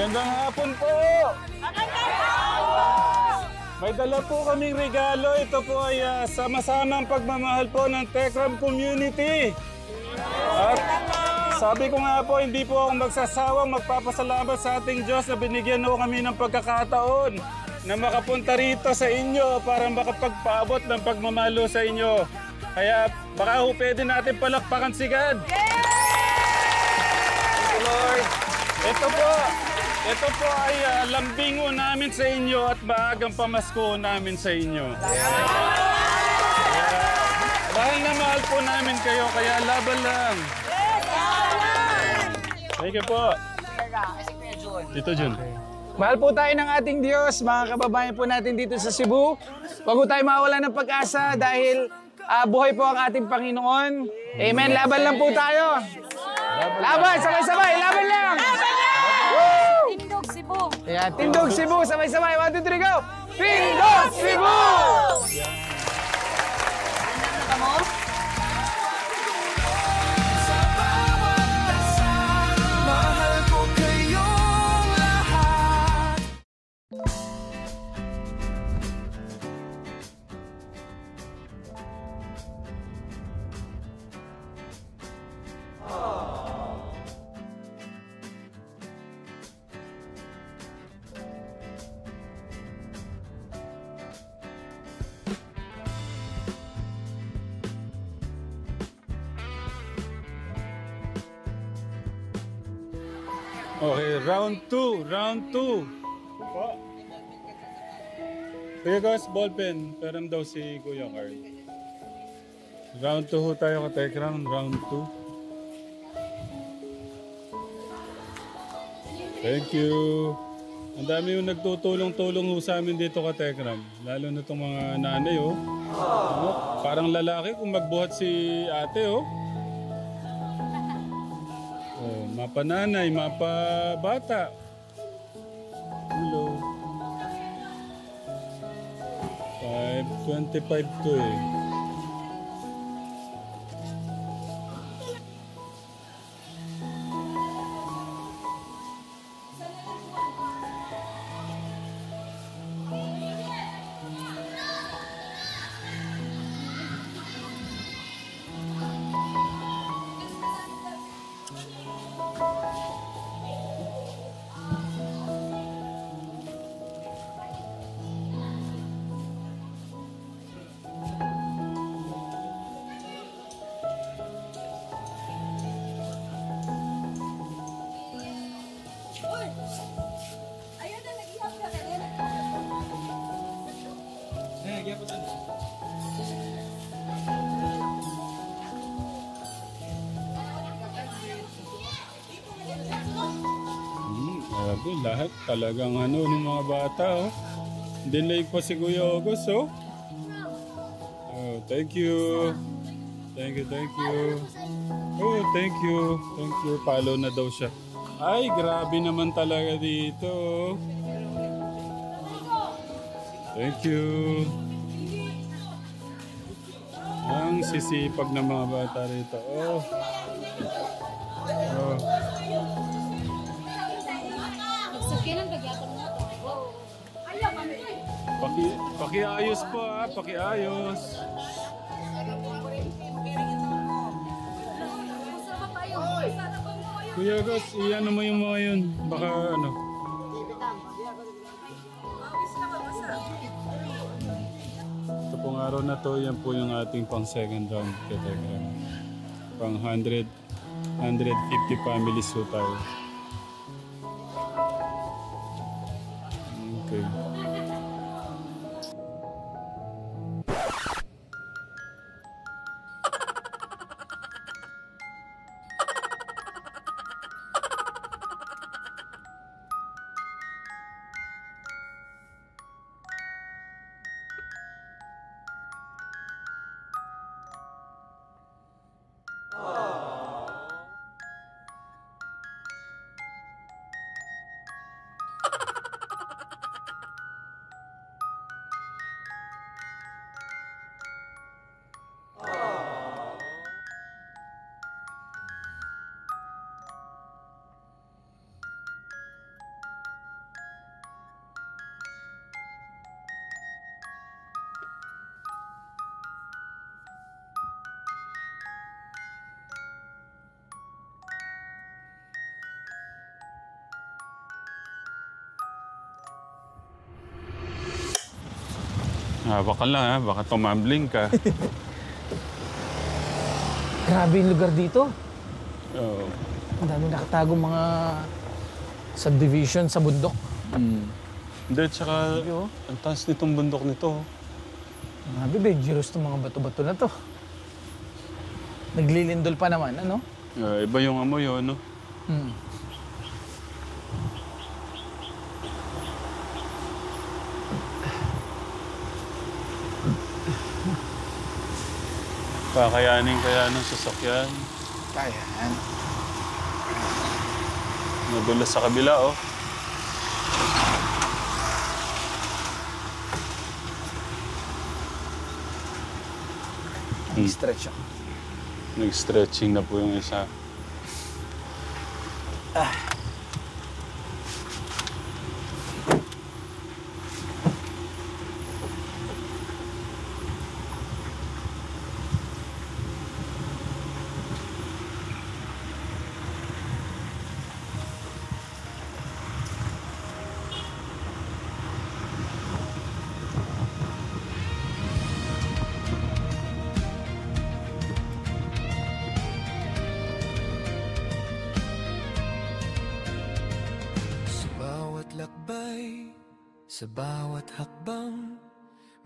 Magandang hapon po! May dala po kaming regalo. Ito po ay sama-samang pagmamahal po ng Tekram Community. At sabi ko nga po, hindi po ako magsasawang magpapasalamat sa ating Diyos na binigyan mo kami ng pagkakataon na makapunta rito sa inyo para makapagpaabot ng pagmamalo sa inyo. Kaya baka ho pwede natin palakpakan si God. Thank you, Lord. Ito po ay lambing ho namin sa inyo at maagang pamasko namin sa inyo. Mahal na mahal po namin kayo, kaya laban lang. Thank you po. Tito Jun. Mahal po tayo ng ating Diyos, mga kababayan po natin dito sa Cebu. Huwag po tayo mawala ng pag-asa dahil buhay po ang ating Panginoon. Amen. Laban lang po tayo. Laban, sabay-sabay. Laban lang. Tindog Cebu. Ayan, Tindog Cebu. Sabay-sabay. 1, 2, 3, go. Tindog Cebu! Okay, round 2. Kuya Gus, ballpen. Peram daw si Kuya Carl. Round 2 ho tayo ka Tekram. Round 2. Thank you. Ang dami yung nagtutulong-tulong ho sa amin dito ka Tekram. Lalo na itong mga nanay oh. Ano? Parang lalaki kung magbuhat si ate oh. Mapa nanay, mapa bata. Hello. 5:25 to eh. Lahat talagang ano ng mga bata oh. Dinlaig pa si Kuya August oh. Oh, thank you. Thank you. Oh, thank you. Follow na daw siya. Ay, grabe naman talaga dito. Thank you. Ang sisipag ng mga bata rito. Oh. Pakiayos po ha, pakiayos. Kuya Gus, iyan mo yung mga yun. Baka ano. Ito pong araw na to, yan po yung ating pang second round. Pang 150 families po tayo. Okay. Hawak ka lang ha, baka tumambling ka. Grabe yung lugar dito. Oo. Ang dami nakatagong mga subdivision sa bundok. Hindi, tsaka ang taas nitong bundok nito. Grabe, dangerous itong mga bato-bato na to. Naglilindol pa naman, ano? Iba yung amoy, ano? Kakayanin kaya ng sasakyan. Kaya yan. Nadulas sa kabila, oh. Stretch ako. Nag-stretching na po yung isa. Sa bawat hakbang,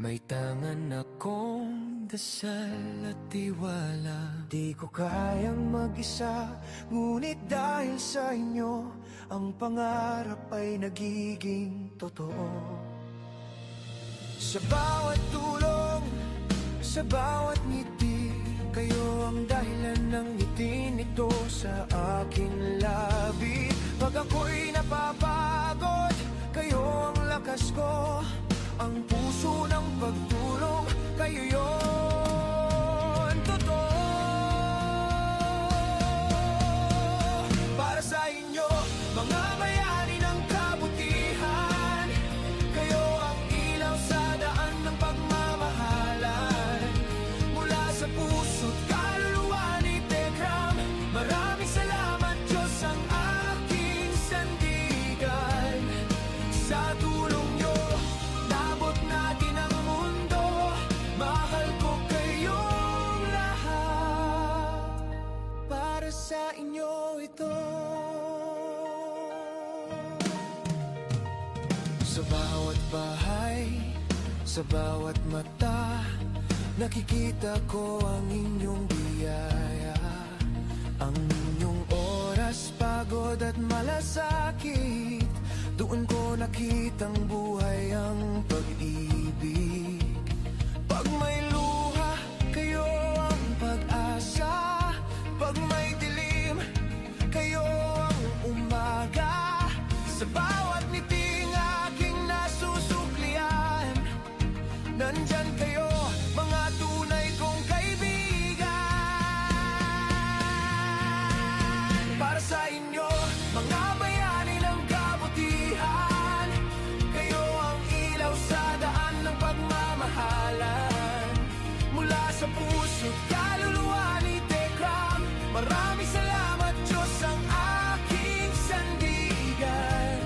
may tangan akong dasal at tiwala. Di ko kayang mag-isa, ngunit dahil sa inyo, ang pangarap ay nagiging totoo. Sa bawat tulong, sa bawat ngiti, kayo ang dahilan ng ngiti nito sa aking labi. Pag ako'y napapagod, kayo ang lakas ko, ang puso ng pagtulong, kayo yon, totoo. Para sa inyo, mga bayani ng kabutihan, kayo ang ilaw sa daan ng pagmamahalan. Mula sa puso't kaluluwa ni Tekram, maraming salamat Diyos ang aking sandigan. Sa tulong nyo, nabot natin ang mundo. Mahal ko kayong lahat. Para sa inyo ito. Sa bawat bahay, sa bawat mata, nakikita ko ang inyong biyaya. Ang inyong oras, pagod at malasakit, doon ko nakitang buhay ang pag-ibig. Pag may luha, kayo ang pag-asa. Pag may dilim, kayo ang umaga. Sa bawat ngiting aking nasusuklian, nandyan kayo, mga tunay kong kaibigan. Para sa inyo, mga bayani ng kabutihan, kayo ang ilaw sa daan ng pagmamahalan. Mula sa puso't kaluluwa ni Tekram, maraming salamat Diyos ang aking sandigan.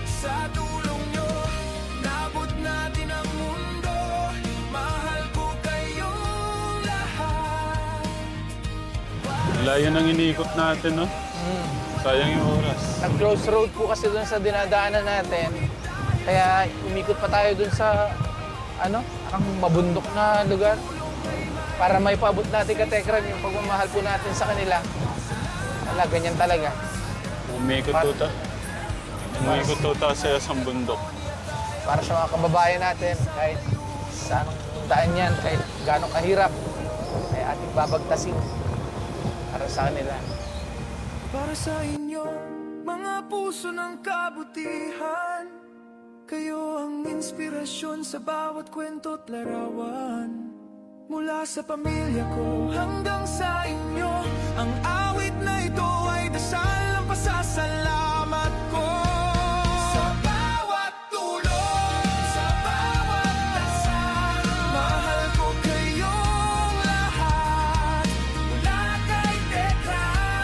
Sa tulong nyo, nabot natin ang mundo. Mahal ko kayong lahat. Layo nang iniikot natin, no? Sayang yung oras. Nag-close road po kasi doon sa dinadaanan natin. Kaya umikot pa tayo doon sa, ang mabundok na lugar. Para may paabot natin ka Tekram yung pagmamahal po natin sa kanila. Wala, ganyan talaga. Umikot tayo sa isang bundok. Para sa mga kababayan natin, kahit saan daan yan, kahit gano'ng kahirap, ay ating babagtasin para sa kanila. Para sa inyo, mga puso ng kabutihan, kayo ang inspirasyon sa bawat kwento't larawan. Mula sa pamilya ko hanggang sa inyo, ang awit na ito ay dasal ng pasasalamat ko. Sa bawat tulong, sa bawat dasal, mahal ko kayong lahat. Mula kay Tekram,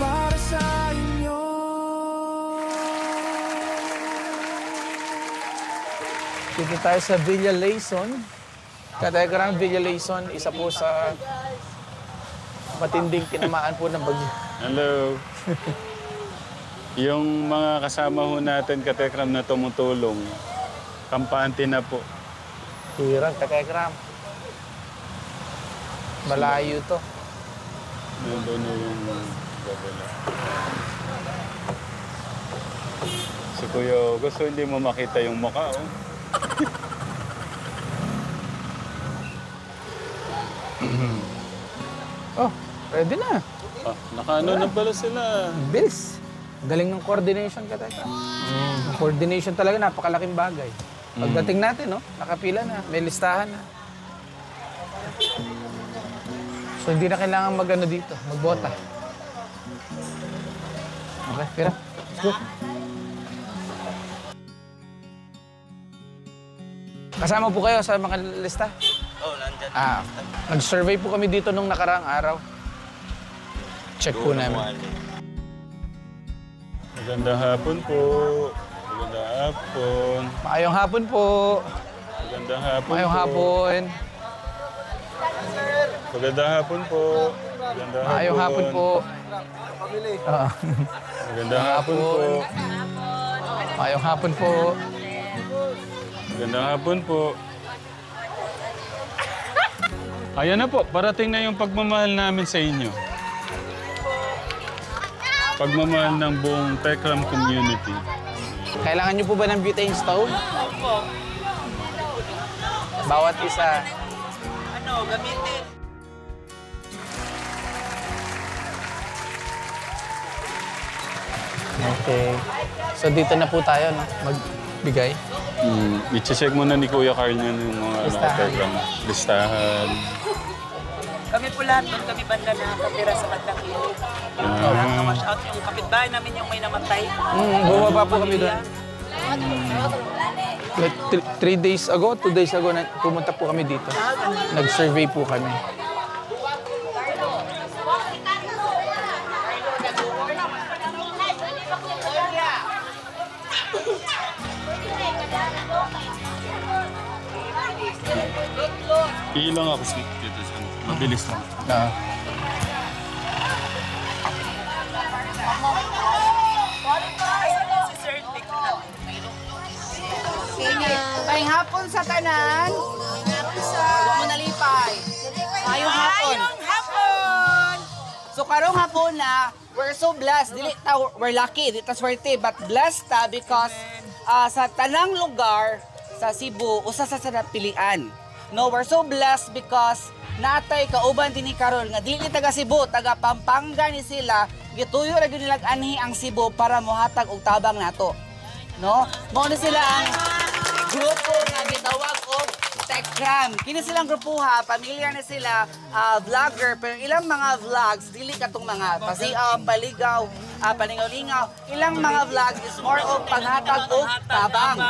para sa inyo. Dito tayo sa Villa Layson. Kategrang Villa Layson, isa po sa matinding tinamaan po ng bagyo. Hello. Yung mga kasama ho natin, katekram na tumutulong, kampante na po. Hirang, Kategram. Malayo to. Nandun na yung gabala. Si Kuya gusto hindi mo makita yung mukha, oh. Oh, ready na. Ah, nakaano na pala sila. Bilis. Galing ng coordination, Kategram. Ang coordination talaga, napakalaking bagay. Pagdating natin, no, nakapila na, may listahan na. So, hindi na kailangan mag-ano dito, magbota. Okay, tira. Let's go. Kasama po kayo sa mga lista? Oo, nandyan. Nag-survey po kami dito nung nakaraang araw. Check po namin. Magandang hapon po. Magandang hapon. Maayong hapon po. Magandang hapon Maayong po. hapon. Magandang hapon po. Magandang hapon. Maayong hapon po. Magandang hapon po. Maayong hapon po. Magandang hapon po. Ayan na po, parating na yung pagmamahal namin sa inyo. Pagmamahal ng buong Tekram community. Kailangan niyo po ba ng butane stove? Bawat isa. Ano, gamitin. Okay. So dito na po tayo, no? Magbigay. I-check muna ni Kuya Carl yun yung mga Listahan. Tekram. Listahan. Kami po lahat doon, kami banda na katira sa bandang ilog. Lahat na wash out yung kapitbahay namin yung may namatay. Bumaba po kami doon. Like 3 days ago, 2 days ago, pumunta po kami dito. Nag-survey po kami. Ilang ako dito sa mabilis lang. Ngayong hapon sa tanan. Huwag mo nalipay. Ngayong hapon. So karong hapon na, we're so blessed. Dili ta, we're lucky, di ta swerte, but blessed ta because sa tanang lugar sa Cebu, usa sa napilian. No, we're so blessed because natay kauban din ni karon nga dili taga Cebu, taga Pampanga ni sila, gituyo ra gyud nilang anhi ang Cebu para mohatag og tabang nato. No? Mao ni sila ang grupo nga gitawag og Tekram. Kini silang grupuha, pamilyar na sila, vlogger, pero ilang mga vlogs, dili katong mga pasiaw, paligaw, palingaw-lingaw. Ilang mga vlogs is more of paghatag og tabang.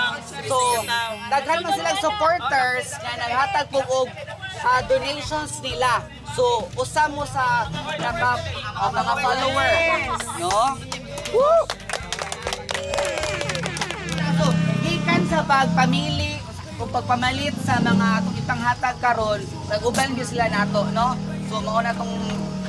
So, daghan man silang supporters nga naghatag po og donations nila. So, usa mo sa mga follower, no? Woo! So, gikan sa pagpamili kung pagpamalit sa mga itang hatag karon, nag-uban gyud sila nato, no? So mao na tong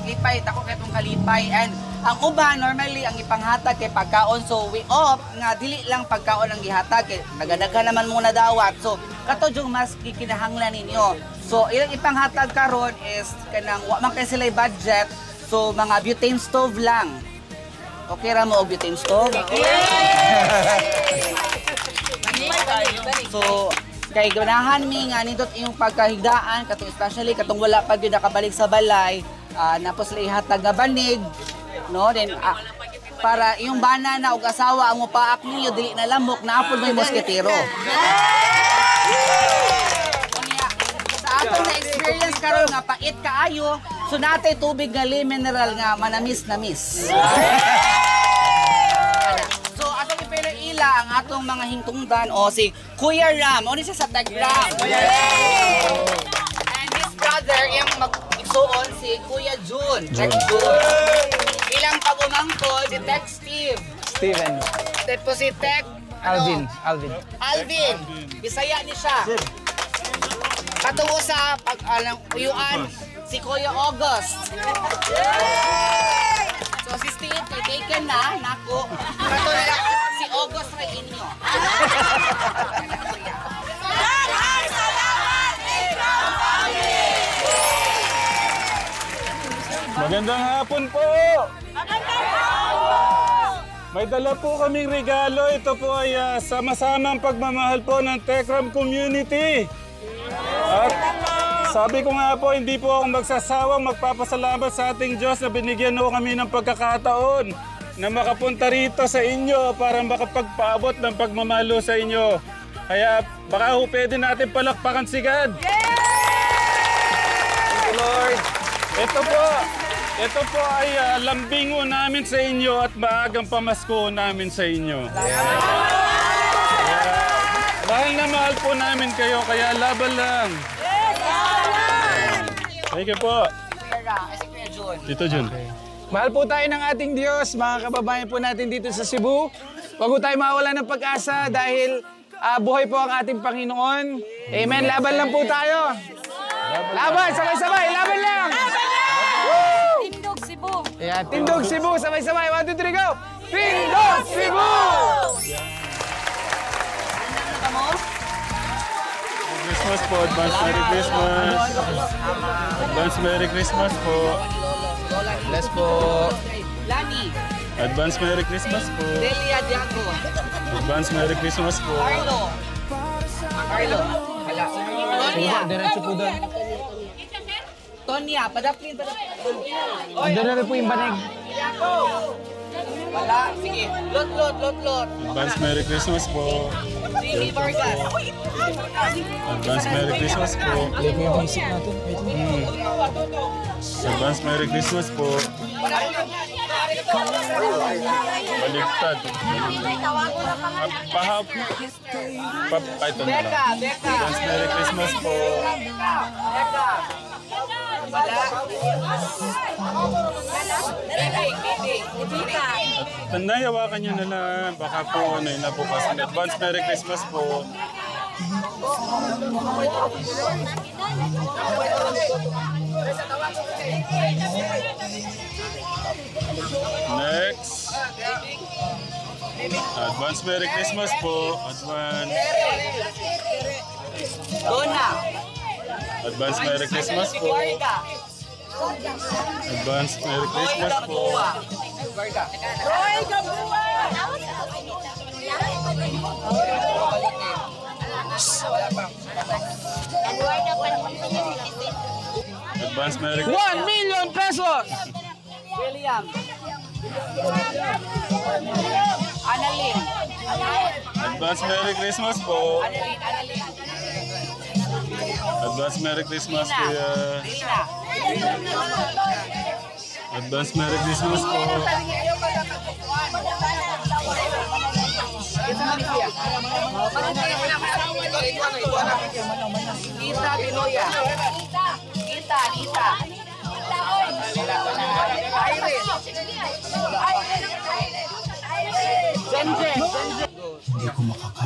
lipay, tako kay tong kalipay, and ang uban normally ang ipanghatag kay pagkaon, so we opt nga dili lang pagkaon ang gihatag kay nagadaghan naman muna dawat, so kato yung mas kikinahanglan ninyo. So ilang ipanghatag karon is kanang wa man kay sila budget, so mga butane stove lang. Okay ra mo og butane stove? So kay ganahan mi nga nindot iyong pagkahigdaan katong especially katong wala pa gyud nakabalik sa balay, napos sila ihatag nga banig, no? Then para iyong bana na og asawa ang mopaak ninyo dili na lamok, naapod may mosketero. Sa atong na experience karon nga pait kaayo, so natay tubig nga mineral nga manamis-namis. So atong ipinaila ang atong mga hingtungdan o si Kuya Ram, o ni siya sa Tekram. And his brother, yung mag-igsuon si Kuya Jun. Tek Jun. Ilang pag-umangkod, si Tek Steve. Steven. Tapos si Tek Alvin. Alvin. Bisaya ni siya. Katungo sa uyuan, si Kuya August. So si Steve, taken na, nako. Katungo na si August rin inyo. Magandang hapon po! May dala po kaming regalo. Ito po ay sama-samang pagmamahal po ng Tekram community. At sabi ko nga po, hindi po ako magsasawang magpapasalamat sa ating Diyos na binigyan po kami ng pagkakataon na makapunta rito sa inyo para makapagpaabot ng pagmamalo sa inyo. Kaya baka ho pwede natin palakpakan si God. Thank you, Lord. Ito po ay lambingo namin sa inyo at maagang pamasko namin sa inyo. Mahal na mahal po namin kayo, kaya laban lang. Thank you po. Tito Jun. Mahal po tayo ng ating Diyos, mga kababayan po natin dito sa Cebu. Huwag po tayo mawala ng pag-asa dahil buhay po ang ating Panginoon. Amen. Laban lang po tayo. Laban, sabay-sabay, laban lang! Tindog Cebu. Ayan, Tindog Cebu, sabay-sabay. 1, 2, 3, go! Tindog Cebu! Christmas po, advance Merry Christmas. Advance Merry Christmas po. Bless po. Lani, Advance Merry Christmas po. Delia Diago, Advance Merry Christmas po. Carlo. Wala. Tonya. Diretso po doon. Tonya, padaplin. Doon na rin po yung banig. Wala, sige. Lot. Advance Merry Christmas po. Jimmy Vargas. Advance Merry Christmas po. Advance Merry Christmas po. Baliktad. Pahap. Ito na lang. Becca. Advance Merry Christmas po. Becca. Wala. Bibi. Tanay, hawakan nyo na lang. Baka po nabukas. Advance Merry Christmas po. Next. Advance Merry Christmas po. Advance. Donna. Advance Merry Christmas po. Advance Merry Christmas po. Roy Gabua. Advance Merry 1 million pesos! William. Annalyn. Advance Merry Christmas po. Annalyn. Advance Merry Christmas kuya. Rina. Advance Merry Christmas po. Tita Binoya. Tita. Iris. Jenjen.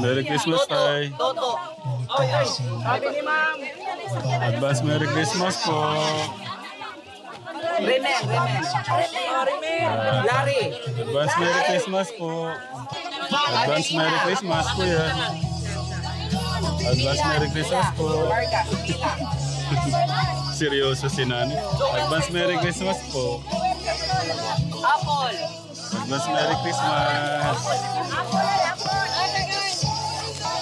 Merry Christmas tay. Toto. Sabi ni ma'am. Advance Merry Christmas po. Remen. Larry. Advance Merry Christmas po. Advance Merry Christmas kuya. Advance Merry Christmas po. Vargas. Sheila. Seryoso si Nani. Advance Merry Christmas po. Apple. Advance Merry Christmas.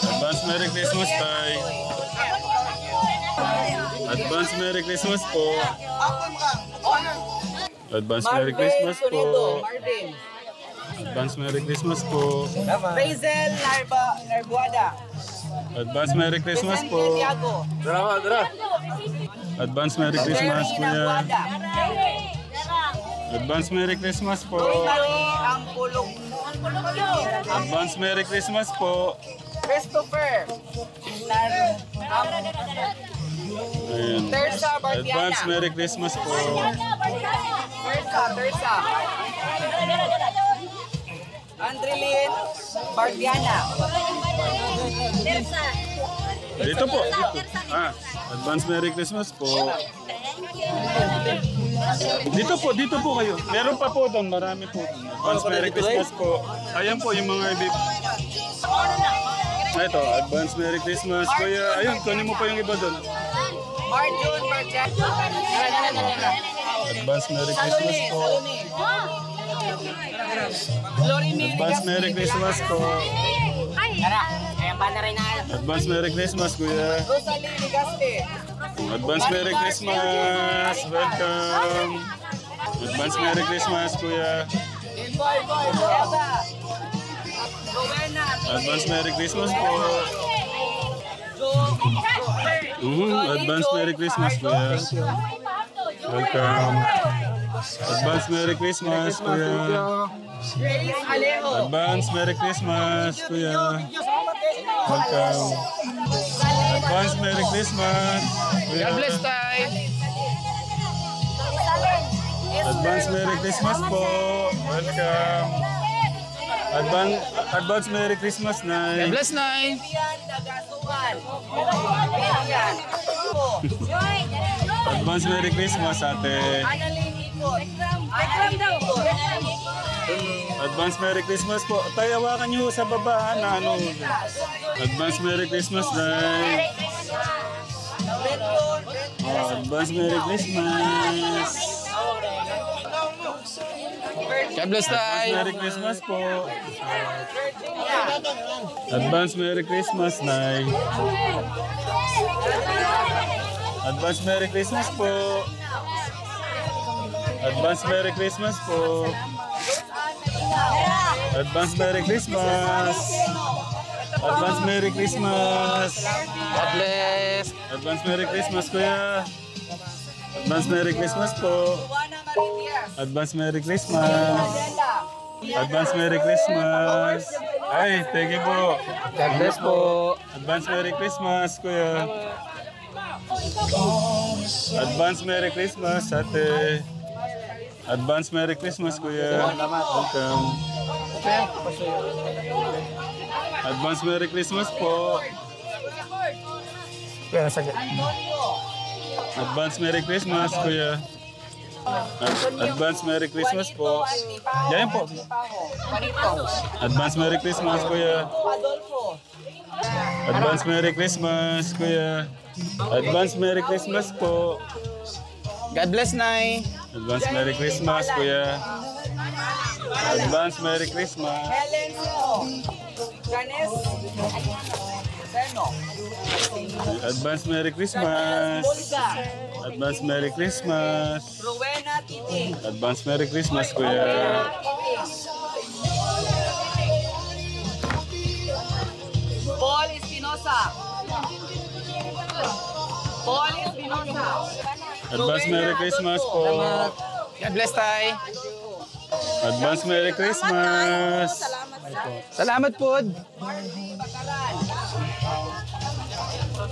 Advance Merry Christmas tay. Advance Merry Christmas po. Advance Merry Christmas po. Marvin. Advance Merry Christmas po. Razel Narbuada. Advance Merry Christmas Vicente po. Diago. Advance Merry Christmas Jerry kuya. Narbuada. Advance Merry Christmas po. Marie Ampulong. Advance Merry Christmas po. Christopher. Ayan. Tersa Bartiana. Advance Merry Christmas po. Tersa. Andrelyn Bardiana. Dito po. Dito. Advance Merry Christmas po. Dito po kayo. Meron pa po doon, marami po. Advance Merry Christmas po. Ayan po yung mga ibig. Ito, Advance Merry Christmas. Kuya, ayun, kunin mo pa yung iba doon. Marjun, Bardiana. Advance Merry Christmas po. Advance Merry Christmas po. Advance Merry Christmas, Kuya. Rosalie Ligaste. Advance Merry Christmas. Welcome. Advance Merry Christmas, Kuya. Rowena. Advance Merry Christmas po. Advance Merry Christmas, Kuya. Welcome. Advance Merry Christmas, Kuya. Grace Alejo. Advance Merry Christmas, Kuya. Welcome. Advance Merry Christmas, Kuya. God bless tayo. Advance Merry Christmas po. Welcome. Advance Merry Christmas, God Nay. bless, Nay. Advance Merry Christmas, Ate. Advance Merry Christmas po. Tayo, hawakan niyo sa baba na ano. Advance Merry Christmas, Nay. Advance Merry Christmas. God bless Advance tayo. Merry Christmas po. Advance Merry Christmas, Nay. Advance Merry Christmas po. Advance Merry Christmas po. Advance Merry Christmas. Advance Merry Christmas. God bless. Advance Merry Christmas, Kuya. Advance Merry Christmas po. Advance Merry Christmas. Advance Merry Christmas. Ay, thank you po. God bless po. Advance Merry Christmas, Kuya. Advance Merry Christmas, Ate. Advance Merry Christmas, Kuya. Welcome. Advance Merry Christmas po. Advance Merry Christmas, Kuya. Advance Merry Christmas po. Yan po. Advance Merry Christmas, Kuya. Advance Merry Christmas, Kuya. Advance Merry Christmas po. God bless, Nay. Advance Merry Christmas, Kuya. Advance Merry Christmas. Helen Seno. Ganes Seno. Advance Merry Christmas. Olga. Advance Merry Christmas. Rowena Titi. Advance Merry Christmas, Kuya. Paul Espinosa. Paul Espinosa. Advance Merry Christmas po. God bless tayo. Advance Merry Christmas. Salamat po.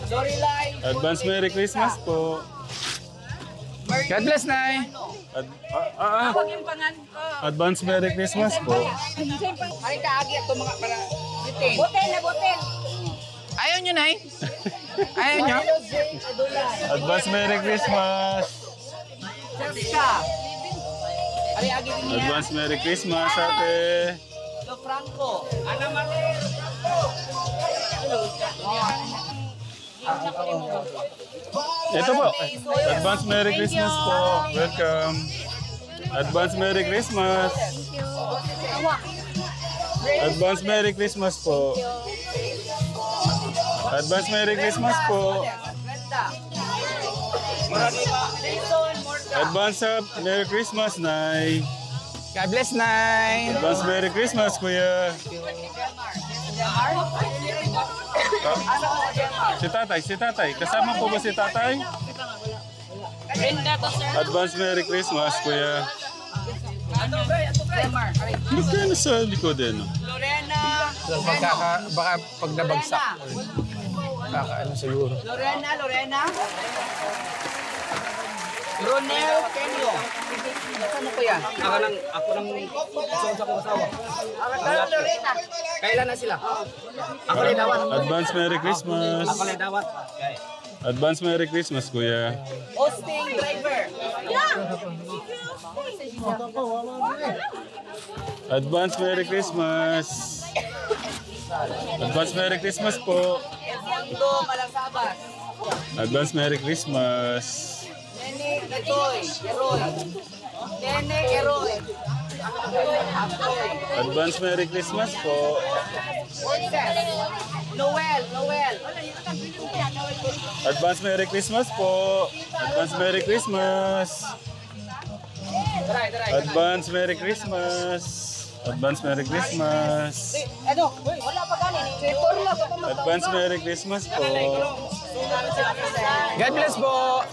Lorelai. Advance Merry Christmas po. God bless, Nay. Advance Merry Christmas po. Ay kaagi ato mga para bitin. Botel na botel. Ayaw nyo, Nay? Ayaw nyo? Advance Merry Christmas. Jessica. Ari agi din niya. Advance Merry Christmas, Ate. Do Franco. Ana Marlene. Ito po. Advance Merry Christmas po. Welcome. Advance Merry Christmas. Advance Merry Christmas po. Advance Merry Christmas po. Advance Merry Christmas, Nay. God bless, Nay. Advance Merry Christmas, Kuya. Si tatay. Kasama po ba si tatay? Advance Merry Christmas, Kuya. Magkano sa likod eh, no? Lorena. Baka pag nabagsak. Baka ano siguro. Lorena. Ronel Kenyo. Ano po yan? Ako nang sa kong asawa. Kailan na sila? Ako na dawat. Advance Merry Christmas. Ako na dawat. Advance Merry Christmas, kuya. Hosting driver. Advance Merry Christmas. Advance Merry Christmas po. Edmundo Malasabas. Advance Merry Christmas. Nene Eroy. Nene Eroy. Advance Merry Christmas po. Noel. Advance Merry Christmas po. Advance Merry Christmas. Advance Merry Christmas. Advance Merry Christmas. Ano? Wala pa galing. Advance Merry Christmas po. God bless po.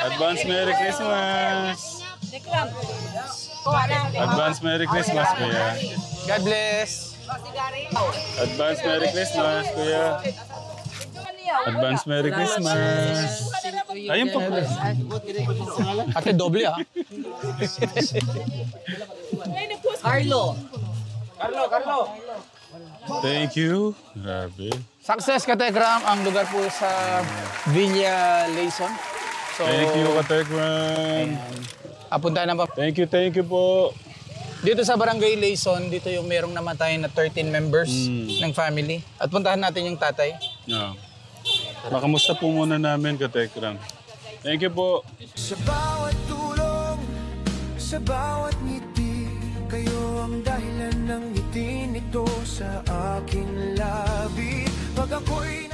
Advance Merry Christmas. Advance Merry Christmas, kuya. God bless. Advance Merry Christmas, kuya. Advance Merry Christmas. Ayun po. Ate, doble ha. Carlo. Thank you. Grabe. Success ka, Tekram. Ang lugar po sa Villa Layson. So, Thank you, Katekram. Apunta na pa. Thank you po. Dito sa Barangay Layson, dito yung merong namatay na 13 members ng family. At puntahan natin yung tatay. No. Makamusta po muna namin, Katekram. Thank you po. Sa bawat tulong, sa bawat ngiti, kayo ang dahilan ng ngiti nito sa aking labi. Pag ako'y